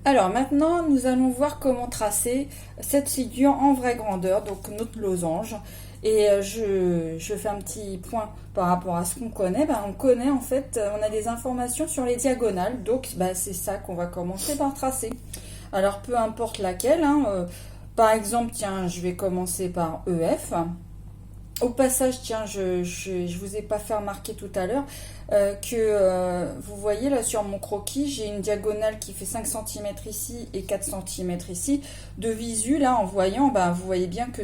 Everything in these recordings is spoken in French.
Alors maintenant, nous allons voir comment tracer cette figure en vraie grandeur, donc notre losange. Et je fais un petit point par rapport à ce qu'on connaît. Ben, on connaît en fait, on a des informations sur les diagonales, donc ben, c'est ça qu'on va commencer par tracer. Alors peu importe laquelle, hein, par exemple, tiens, je vais commencer par EF. Au passage, tiens, je vous ai pas fait remarquer tout à l'heure que vous voyez là sur mon croquis, j'ai une diagonale qui fait 5 cm ici et 4 cm ici. De visu, là, en voyant, ben, vous voyez bien que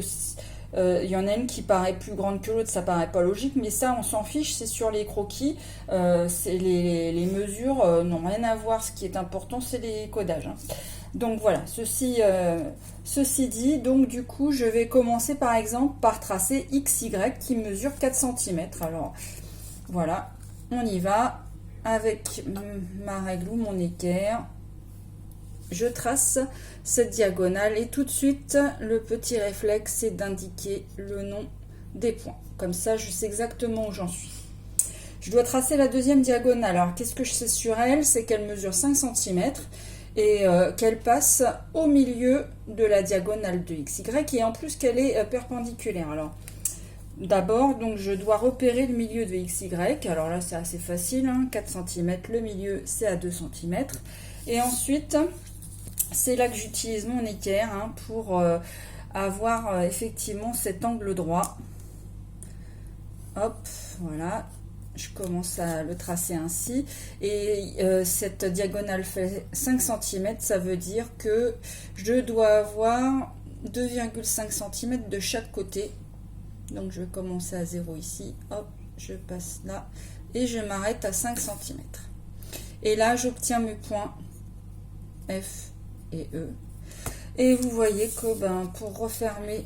il y en a une qui paraît plus grande que l'autre, ça paraît pas logique, mais ça, on s'en fiche, c'est sur les croquis. C'est les mesures n'ont rien à voir. Ce qui est important, c'est les codages, hein. Donc voilà, ceci dit, donc du coup, je vais commencer par exemple par tracer XY qui mesure 4 cm. Alors voilà, on y va avec ma règle ou mon équerre. Je trace cette diagonale et tout de suite, le petit réflexe, c'est d'indiquer le nom des points. Comme ça, je sais exactement où j'en suis. Je dois tracer la deuxième diagonale. Alors, qu'est-ce que je sais sur elle? C'est qu'elle mesure 5 cm et qu'elle passe au milieu de la diagonale de XY et en plus qu'elle est perpendiculaire. Alors, d'abord, donc je dois repérer le milieu de XY. Alors là, c'est assez facile, hein, 4 cm. Le milieu, c'est à 2 cm. Et ensuite, c'est là que j'utilise mon équerre, hein, pour avoir effectivement cet angle droit. Hop, voilà. Je commence à le tracer ainsi. Et cette diagonale fait 5 cm. Ça veut dire que je dois avoir 2,5 cm de chaque côté. Donc je vais commencer à 0 ici. Hop, je passe là. Et je m'arrête à 5 cm. Et là, j'obtiens mes points F et E. Et vous voyez que pour refermer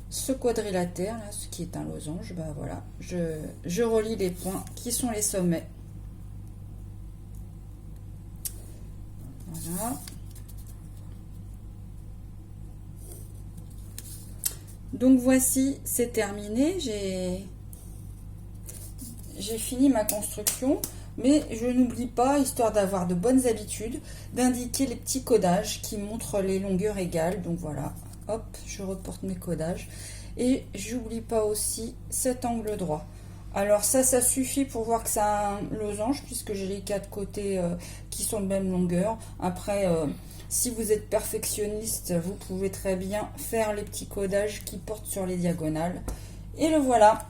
ce quadrilatère, là, ce qui est un losange, ben voilà, je relie les points qui sont les sommets. Voilà. Donc voici, c'est terminé. J'ai fini ma construction. Mais je n'oublie pas, histoire d'avoir de bonnes habitudes, d'indiquer les petits codages qui montrent les longueurs égales. Donc voilà, hop, je reporte mes codages. Et j'oublie pas aussi cet angle droit. Alors ça suffit pour voir que c'est un losange, puisque j'ai les quatre côtés qui sont de même longueur. Après, si vous êtes perfectionniste, vous pouvez très bien faire les petits codages qui portent sur les diagonales. Et le voilà.